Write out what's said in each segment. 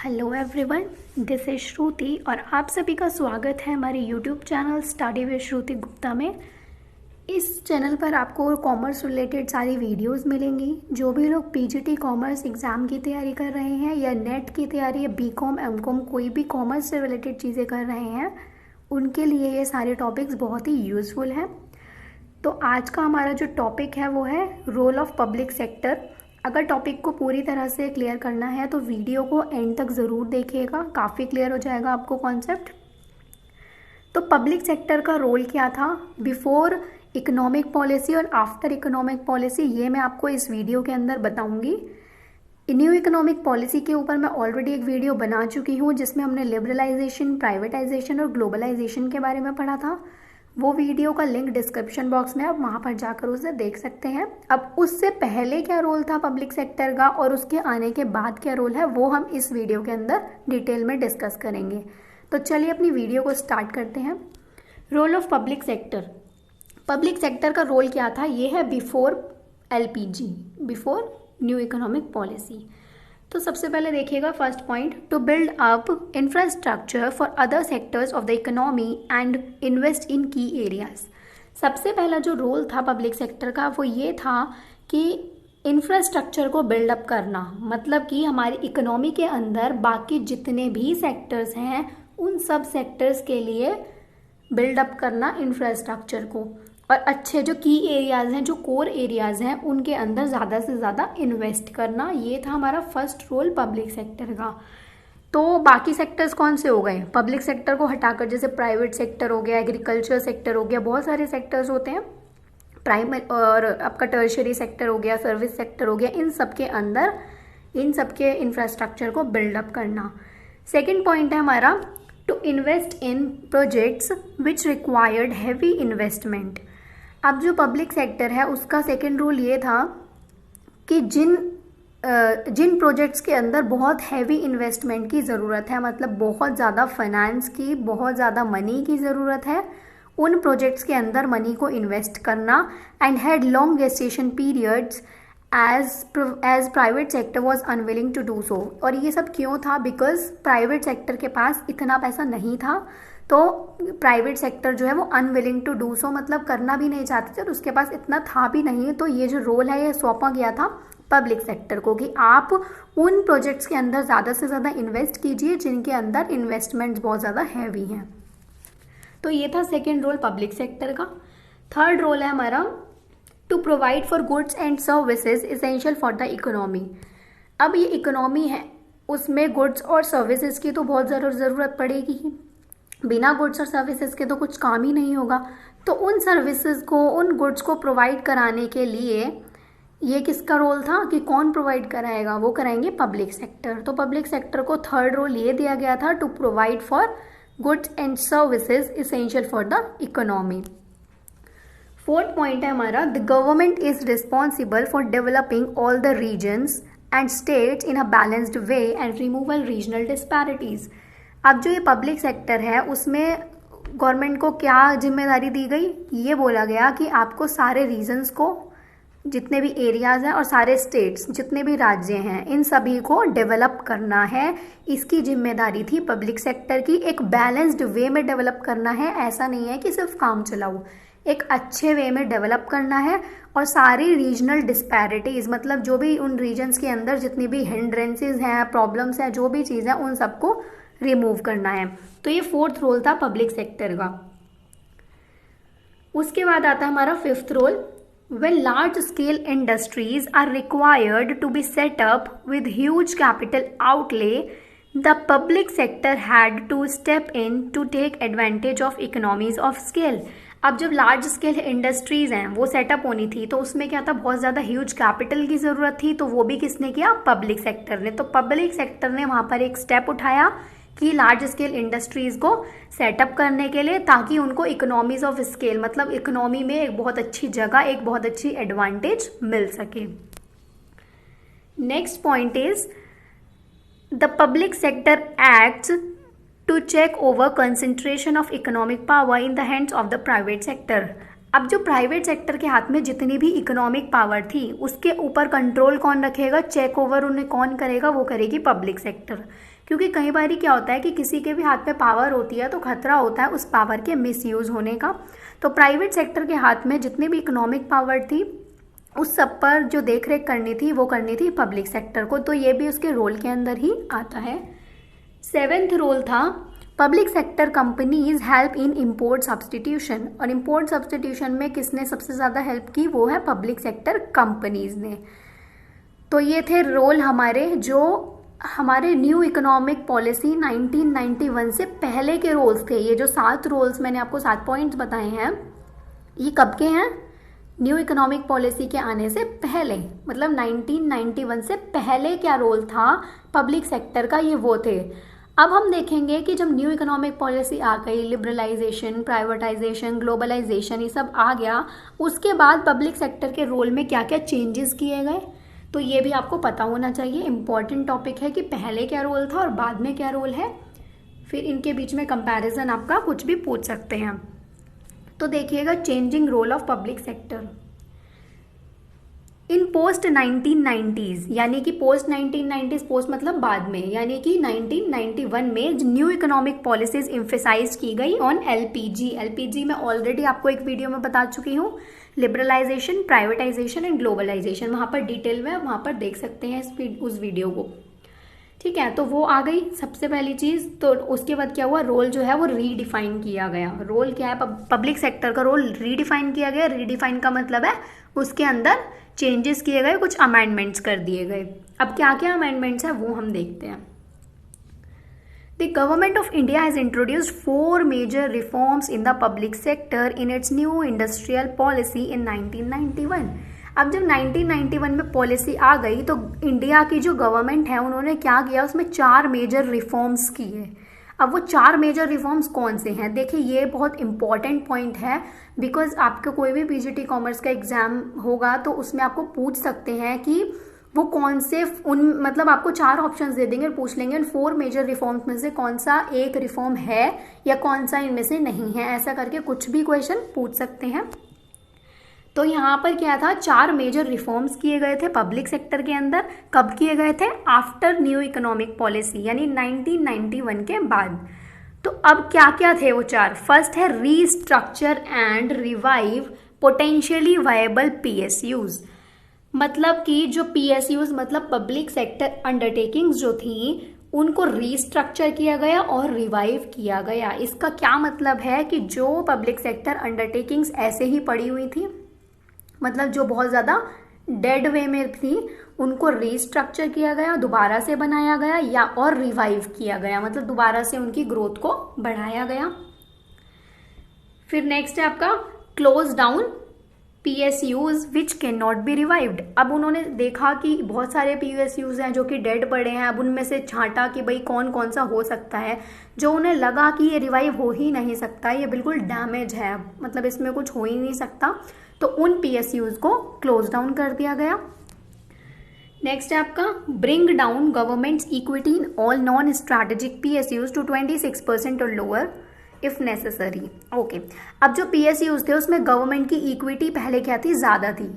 Hello everyone, this is श्रुति और आप सभी का स्वागत है हमारे यूट्यूब चैनल स्टडी विद श्रुति गुप्ता में। इस चैनल पर आपको कॉमर्स रिलेटेड सारी वीडियोस मिलेंगी। जो भी लोग पीजीटी कॉमर्स एग्ज़ाम की तैयारी कर रहे हैं या नेट की तैयारी या बीकॉम एमकॉम कोई भी कॉमर्स से रिलेटेड चीज़ें कर रहे हैं, उनके लिए ये सारे टॉपिक्स बहुत ही यूज़फुल हैं। तो आज का हमारा जो टॉपिक है वो है रोल ऑफ पब्लिक सेक्टर। अगर टॉपिक को पूरी तरह से क्लियर करना है तो वीडियो को एंड तक ज़रूर देखिएगा, काफ़ी क्लियर हो जाएगा आपको कॉन्सेप्ट। तो पब्लिक सेक्टर का रोल क्या था बिफोर इकोनॉमिक पॉलिसी और आफ्टर इकोनॉमिक पॉलिसी, ये मैं आपको इस वीडियो के अंदर बताऊंगी। न्यू इकोनॉमिक पॉलिसी के ऊपर मैं ऑलरेडी एक वीडियो बना चुकी हूँ जिसमें हमने लिबरलाइजेशन, प्राइवेटाइजेशन और ग्लोबलाइजेशन के बारे में पढ़ा था। वो वीडियो का लिंक डिस्क्रिप्शन बॉक्स में आप वहाँ पर जाकर उसे देख सकते हैं। अब उससे पहले क्या रोल था पब्लिक सेक्टर का और उसके आने के बाद क्या रोल है वो हम इस वीडियो के अंदर डिटेल में डिस्कस करेंगे। तो चलिए अपनी वीडियो को स्टार्ट करते हैं। Role of public sector. Public sector का रोल क्या था, ये है before LPG, before new economic policy. तो सबसे पहले देखिएगा first point, to build up infrastructure for other sectors of the economy and invest in key areas. सबसे पहला जो रोल था पब्लिक सेक्टर का वो ये था कि इंफ्रास्ट्रक्चर को बिल्डअप करना, मतलब कि हमारी इकोनॉमी के अंदर बाकी जितने भी सेक्टर्स हैं उन सब सेक्टर्स के लिए बिल्डअप करना इंफ्रास्ट्रक्चर को, और अच्छे जो की एरियाज़ हैं, जो कोर एरियाज़ हैं, उनके अंदर ज़्यादा से ज़्यादा इन्वेस्ट करना। ये था हमारा फर्स्ट रोल पब्लिक सेक्टर का। तो बाकी सेक्टर्स कौन से हो गए पब्लिक सेक्टर को हटाकर, जैसे प्राइवेट सेक्टर हो गया, एग्रीकल्चर सेक्टर हो गया, बहुत सारे सेक्टर्स होते हैं, प्राइमरी और आपका टर्शियरी सेक्टर हो गया, सर्विस सेक्टर हो गया, इन सब के अंदर इन सब के इंफ्रास्ट्रक्चर को बिल्डअप करना। सेकेंड पॉइंट है हमारा to invest in projects which required heavy investment. अब जो पब्लिक सेक्टर है उसका सेकेंड रूल ये था कि जिन प्रोजेक्ट्स के अंदर बहुत हैवी इन्वेस्टमेंट की ज़रूरत है, मतलब बहुत ज़्यादा फाइनेंस की, बहुत ज़्यादा मनी की ज़रूरत है, उन प्रोजेक्ट्स के अंदर मनी को इन्वेस्ट करना। And had long gestation periods as private sector was unwilling to do so. और ये सब क्यों था, बिकॉज प्राइवेट सेक्टर के पास इतना पैसा नहीं था, तो प्राइवेट सेक्टर जो है वो अनविलिंग टू डू सो, मतलब करना भी नहीं चाहते थे और उसके पास इतना था भी नहीं। तो ये जो रोल है ये सौंपा गया था पब्लिक सेक्टर को कि आप उन प्रोजेक्ट्स के अंदर ज़्यादा से ज़्यादा इन्वेस्ट कीजिए जिनके अंदर इन्वेस्टमेंट्स बहुत ज़्यादा हैवी हैं। तो ये था सेकेंड रोल पब्लिक सेक्टर का। थर्ड रोल है हमारा to provide for goods and services essential for the economy. अब ये इकोनॉमी है, उसमें गुड्स और सर्विसेज की तो बहुत ज़रूरत पड़ेगी ही, बिना गुड्स और सर्विसेज के तो कुछ काम ही नहीं होगा। तो उन सर्विसेज को, उन गुड्स को प्रोवाइड कराने के लिए ये किसका रोल था कि कौन प्रोवाइड कराएगा, वो कराएंगे पब्लिक सेक्टर। तो पब्लिक सेक्टर को थर्ड रोल ये दिया गया था to provide for goods and services essential for the economy. Fourth point है हमारा, the government is responsible for developing all the regions and states in a balanced way and removal regional disparities. अब जो ये public sector है उसमें government को क्या जिम्मेदारी दी गई, ये बोला गया कि आपको सारे रीजन्स को, जितने भी एरियाज़ हैं और सारे स्टेट्स, जितने भी राज्य हैं, इन सभी को डेवलप करना है। इसकी जिम्मेदारी थी पब्लिक सेक्टर की। एक बैलेंस्ड वे में डेवलप करना है, ऐसा नहीं है कि सिर्फ काम चलाओ, एक अच्छे वे में डेवलप करना है। और सारी रीजनल डिस्पैरिटीज़, मतलब जो भी उन रीजन्स के अंदर जितनी भी हिंड्रेंसेस हैं, प्रॉब्लम्स हैं, जो भी चीज़ है, उन सबको रिमूव करना है। तो ये फोर्थ रोल था पब्लिक सेक्टर का। उसके बाद आता है हमारा fifth role, when large scale industries are required to be set up with huge capital outlay, the public sector had to step in to take advantage of economies of scale. अब जब large scale industries हैं वो setup होनी थी तो उसमें क्या था, बहुत ज़्यादा ह्यूज कैपिटल की ज़रूरत थी, तो वो भी किसने किया, पब्लिक सेक्टर ने। तो पब्लिक सेक्टर ने वहाँ पर एक स्टेप उठाया कि लार्ज स्केल इंडस्ट्रीज़ को सेटअप करने के लिए, ताकि उनको इकोनॉमीज ऑफ स्केल, मतलब इकोनॉमी में एक बहुत अच्छी जगह, एक बहुत अच्छी एडवांटेज मिल सके। Next point is the public sector acts to check over concentration of economic power in the hands of the private sector. अब जो प्राइवेट सेक्टर के हाथ में जितनी भी इकोनॉमिक पावर थी उसके ऊपर कंट्रोल कौन रखेगा, चेक ओवर उन्हें कौन करेगा, वो करेगी पब्लिक सेक्टर। क्योंकि कई बार क्या होता है कि किसी के भी हाथ में पावर होती है तो खतरा होता है उस पावर के मिसयूज होने का। तो प्राइवेट सेक्टर के हाथ में जितनी भी इकोनॉमिक पावर थी उस सब पर जो देख रेख करनी थी वो करनी थी पब्लिक सेक्टर को, तो ये भी उसके रोल के अंदर ही आता है। 7th रोल था public sector companies help in import substitution, और इम्पोर्ट सब्सटीट्यूशन में किसने सबसे ज़्यादा हेल्प की, वो है पब्लिक सेक्टर कंपनीज ने। तो ये थे रोल हमारे जो हमारे न्यू इकोनॉमिक पॉलिसी 1991 से पहले के रोल्स थे। ये जो 7 रोल्स मैंने आपको 7 पॉइंट्स बताए हैं ये कब के हैं, न्यू इकोनॉमिक पॉलिसी के आने से पहले, मतलब 1991 से पहले क्या रोल था पब्लिक सेक्टर का, ये वो थे। अब हम देखेंगे कि जब न्यू इकोनॉमिक पॉलिसी आ गई, लिबरलाइजेशन, प्राइवेटाइजेशन, ग्लोबलाइजेशन ये सब आ गया, उसके बाद पब्लिक सेक्टर के रोल में क्या क्या चेंजेस किए गए, तो ये भी आपको पता होना चाहिए। इंपॉर्टेंट टॉपिक है कि पहले क्या रोल था और बाद में क्या रोल है, फिर इनके बीच में कंपैरिजन आपका कुछ भी पूछ सकते हैं। तो देखिएगा changing role of public sector in post 1990s, यानी कि पोस्ट 1990s, पोस्ट मतलब बाद में, यानी कि 1991 में न्यू इकोनॉमिक पॉलिसीज एम्फेसाइज की गई ऑन एलपीजी। एलपीजी मैं ऑलरेडी आपको एक वीडियो में बता चुकी हूँ, लिबरलाइजेशन, प्राइवेटाइजेशन एंड ग्लोबलाइजेशन, वहाँ पर डिटेल में वहाँ पर देख सकते हैं उस वीडियो को। ठीक है, तो वो आ गई सबसे पहली चीज़। तो उसके बाद क्या हुआ, रोल जो है वो रीडिफाइन किया गया। रोल क्या है, पब्लिक सेक्टर का रोल रीडिफाइन किया गया। रीडिफाइन का मतलब है उसके अंदर चेंजेस किए गए, कुछ अमेंडमेंट्स कर दिए गए। अब क्या क्या अमेंडमेंट्स हैं वो हम देखते हैं। The government of India has introduced 4 major reforms in the public sector in its new industrial policy in 1991. अब जब 1991 में पॉलिसी आ गई तो इंडिया की जो गवर्नमेंट है उन्होंने क्या किया, उसमें 4 मेजर रिफॉर्म्स किए। अब वो 4 मेजर रिफॉर्म्स कौन से हैं, देखिए ये बहुत इंपॉर्टेंट पॉइंट है, बिकॉज आपका कोई भी पीजीटी कॉमर्स का एग्जाम होगा तो उसमें आपको पूछ सकते हैं कि वो कौन से मतलब आपको 4 ऑप्शंस दे देंगे और पूछ लेंगे 4 मेजर रिफॉर्म्स में से कौन सा एक रिफॉर्म है या कौन सा इनमें से नहीं है, ऐसा करके कुछ भी क्वेश्चन पूछ सकते हैं। तो यहाँ पर क्या था, 4 मेजर रिफॉर्म्स किए गए थे पब्लिक सेक्टर के अंदर। कब किए गए थे, आफ्टर न्यू इकोनॉमिक पॉलिसी, यानी 1991 के बाद। तो अब क्या क्या थे वो 4, फर्स्ट है restructure and revive potentially viable PSUs, मतलब कि जो पीएसयूज मतलब पब्लिक सेक्टर अंडरटेकिंग्स जो थी उनको रीस्ट्रक्चर किया गया और रिवाइव किया गया। इसका क्या मतलब है कि जो पब्लिक सेक्टर अंडरटेकिंग्स ऐसे ही पड़ी हुई थी, मतलब जो बहुत ज़्यादा डेड वे में थी, उनको रीस्ट्रक्चर किया गया, दोबारा से बनाया गया, या और रिवाइव किया गया, मतलब दोबारा से उनकी ग्रोथ को बढ़ाया गया। फिर नेक्स्ट है आपका close down PSUs which can not be revived. अब उन्होंने देखा कि बहुत सारे PSUs हैं जो कि डेड पड़े हैं, अब उनमें से छांटा कि भाई कौन कौन सा हो सकता है जो उन्हें लगा कि ये रिवाइव हो ही नहीं सकता, ये बिल्कुल डैमेज है, मतलब इसमें कुछ हो ही नहीं सकता, तो उन PSUs को क्लोज डाउन कर दिया गया। नेक्स्ट है आपका bring down government's equity in all non strategic PSUs to 26% और लोअर इफ नेसेसरी। ओके, अब जो PSUs थे उसमें गवर्नमेंट की इक्विटी पहले क्या थी, ज़्यादा थी,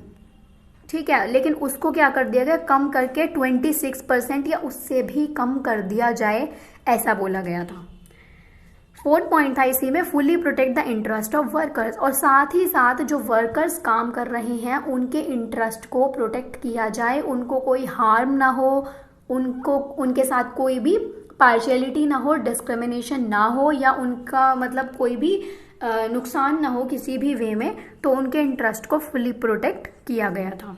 ठीक है, लेकिन उसको क्या कर दिया गया, कम करके 26% या उससे भी कम कर दिया जाए, ऐसा बोला गया था। 4th पॉइंट था इसी में, fully protect the interest of workers, और साथ ही साथ जो वर्कर्स काम कर रहे हैं उनके इंटरेस्ट को प्रोटेक्ट किया जाए, उनको कोई हार्म ना हो, उनको उनके साथ कोई भी पार्शियलिटी ना हो, डिस्क्रिमिनेशन ना हो, या उनका मतलब कोई भी नुकसान ना हो किसी भी वे में, तो उनके इंटरेस्ट को फुली प्रोटेक्ट किया गया था।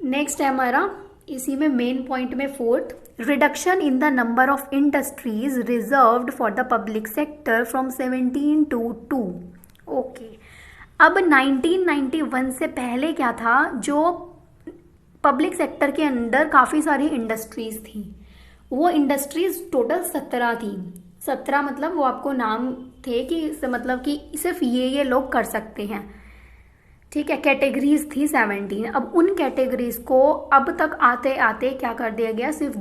नेक्स्ट है हमारा इसी में मेन पॉइंट में 4th, reduction in the number of industries reserved for the public sector from 17 to 2। Okay, अब 1991 से पहले क्या था, जो पब्लिक सेक्टर के अंदर काफ़ी सारी इंडस्ट्रीज थी, वो इंडस्ट्रीज टोटल 17 थी। 17 मतलब वो आपको नाम थे कि मतलब कि सिर्फ ये लोग कर सकते हैं, ठीक है, कैटेगरीज थी 17। अब उन कैटेगरीज को अब तक आते आते क्या कर दिया गया, सिर्फ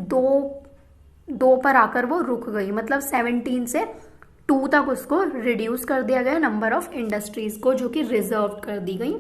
दो पर आकर वो रुक गई, मतलब 17 से 2 तक उसको रिड्यूस कर दिया गया नंबर ऑफ इंडस्ट्रीज को, जो कि रिजर्व कर दी गई।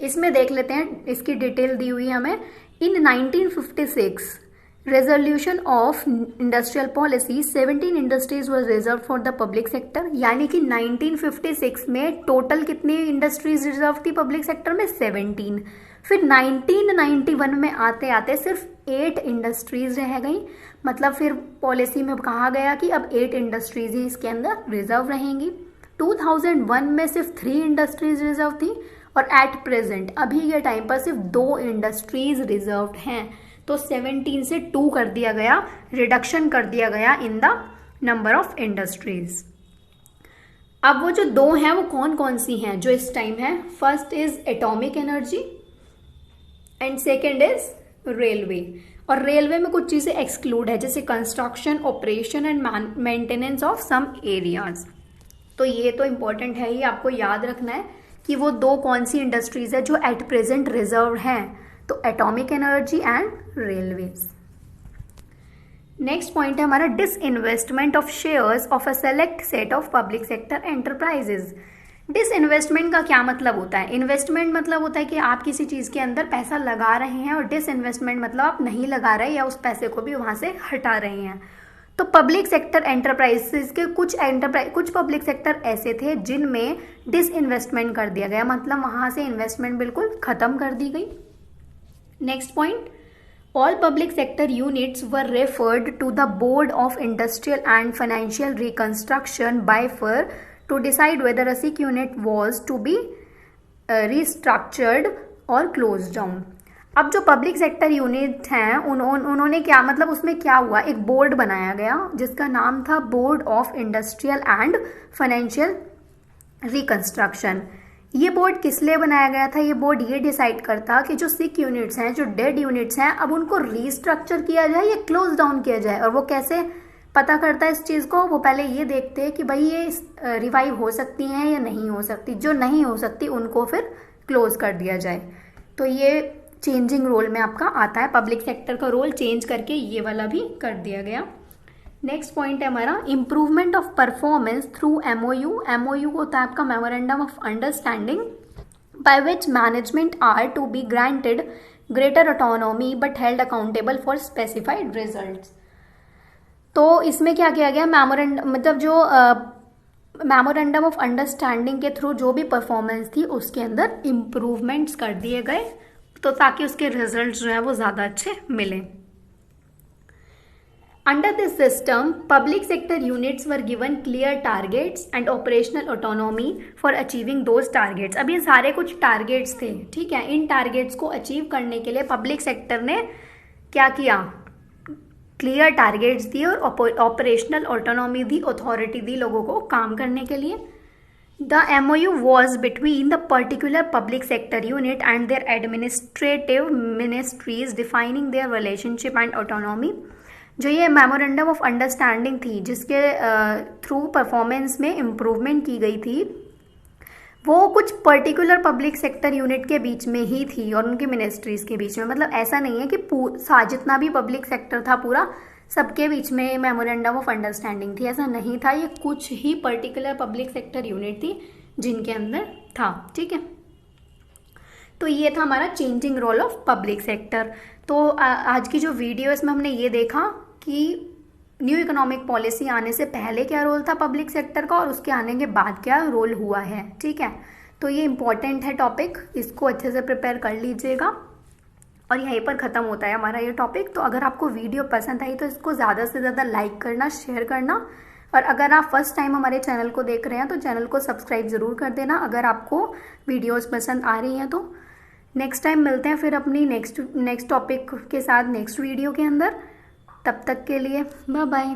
इसमें देख लेते हैं, इसकी डिटेल दी हुई है हमें। इन 1956 resolution of industrial policy 17 industries were reserve for the public sector, यानी कि 1956 में टोटल कितनी इंडस्ट्रीज रिजर्व थी पब्लिक सेक्टर में? 17। फिर 1991 में आते आते सिर्फ 8 इंडस्ट्रीज रह गई। मतलब फिर पॉलिसी में कहा गया कि अब 8 इंडस्ट्रीज ही इसके अंदर रिजर्व रहेंगी। 2001 में सिर्फ 3 इंडस्ट्रीज रिजर्व थी और एट प्रेजेंट अभी के टाइम पर सिर्फ 2 इंडस्ट्रीज रिजर्व हैं। तो 17 से 2 कर दिया गया, रिडक्शन कर दिया गया in the number of industries. अब वो जो 2 हैं वो कौन कौन सी हैं जो इस टाइम है? First is atomic energy and second is railway. और रेलवे में कुछ चीजें एक्सक्लूड है, जैसे construction, operation and maintenance of some areas. तो ये तो इंपॉर्टेंट है ही, आपको याद रखना है कि वो 2 कौन सी इंडस्ट्रीज है जो एट प्रेजेंट रिजर्व हैं। तो atomic energy and railways. Next point है हमारा disinvestment of shares of a select set of public sector enterprises. Disinvestment का क्या मतलब होता है? इन्वेस्टमेंट मतलब होता है कि आप किसी चीज के अंदर पैसा लगा रहे हैं, और डिसइन्वेस्टमेंट मतलब आप नहीं लगा रहे या उस पैसे को भी वहां से हटा रहे हैं। तो पब्लिक सेक्टर एंटरप्राइजेस के कुछ पब्लिक सेक्टर ऐसे थे जिनमें डिसइन्वेस्टमेंट कर दिया गया, मतलब वहां से इन्वेस्टमेंट बिल्कुल खत्म कर दी गई। Next point, all public sector units were referred to the Board of Industrial and Financial Reconstruction (BIFR) to decide whether a sick unit was to be restructured or closed down. अब जो public sector unit हैं उन्होंने क्या, मतलब उसमें क्या हुआ, एक बोर्ड बनाया गया जिसका नाम था board of industrial and financial reconstruction. ये बोर्ड किस लिए बनाया गया था? ये बोर्ड ये डिसाइड करता कि जो सिक यूनिट्स हैं, जो डेड यूनिट्स हैं, अब उनको रीस्ट्रक्चर किया जाए या क्लोज डाउन किया जाए। और वो कैसे पता करता है इस चीज़ को? वो पहले ये देखते हैं कि भाई ये रिवाइव हो सकती हैं या नहीं हो सकती। जो नहीं हो सकती उनको फिर क्लोज कर दिया जाए। तो ये चेंजिंग रोल में आपका आता है, पब्लिक सेक्टर का रोल चेंज करके ये वाला भी कर दिया गया। नेक्स्ट पॉइंट है हमारा improvement of performance through MOU। MOU होता है आपका memorandum of understanding, by which management are to be granted greater autonomy but held accountable for specified results. तो इसमें क्या किया गया, मेमोरेंडम मतलब जो मेमोरेंडम ऑफ अंडरस्टैंडिंग के थ्रू जो भी परफॉर्मेंस थी उसके अंदर इम्प्रूवमेंट्स कर दिए गए, तो ताकि उसके रिजल्ट्स जो है वो ज़्यादा अच्छे मिलें। Under this system, public sector units were given clear targets and operational autonomy for achieving those targets. अब ये सारे कुछ टारगेट्स थे, ठीक है। इन टारगेट्स को अचीव करने के लिए पब्लिक सेक्टर ने क्या किया? क्लियर टारगेट्स दिए और ऑपरेशनल ऑटोनॉमी दी, अथॉरिटी दी लोगों को काम करने के लिए। The MOU was between the particular public sector unit and their administrative ministries, defining their relationship and autonomy. जो ये मेमोरेंडम ऑफ अंडरस्टैंडिंग थी जिसके थ्रू परफॉर्मेंस में इम्प्रूवमेंट की गई थी, वो कुछ पर्टिकुलर पब्लिक सेक्टर यूनिट के बीच में ही थी और उनकी मिनिस्ट्रीज के बीच में। मतलब ऐसा नहीं है कि जितना भी पब्लिक सेक्टर था पूरा सबके बीच में मेमोरेंडम ऑफ अंडरस्टैंडिंग थी, ऐसा नहीं था। ये कुछ ही पर्टिकुलर पब्लिक सेक्टर यूनिट थी जिनके अंदर था, ठीक है। तो ये था हमारा changing role of public sector. तो आज की जो वीडियो इसमें हमने ये देखा कि न्यू इकोनॉमिक पॉलिसी आने से पहले क्या रोल था पब्लिक सेक्टर का और उसके आने के बाद क्या रोल हुआ है, ठीक है। तो ये इम्पॉर्टेंट है टॉपिक, इसको अच्छे से प्रिपेयर कर लीजिएगा। और यहीं पर ख़त्म होता है हमारा ये टॉपिक। तो अगर आपको वीडियो पसंद आई तो इसको ज़्यादा से ज़्यादा लाइक करना, शेयर करना, और अगर आप फर्स्ट टाइम हमारे चैनल को देख रहे हैं तो चैनल को सब्सक्राइब ज़रूर कर देना अगर आपको वीडियोस पसंद आ रही हैं तो। नेक्स्ट टाइम मिलते हैं फिर अपनी नेक्स्ट टॉपिक के साथ नेक्स्ट वीडियो के अंदर। तब तक के लिए बाय बाय।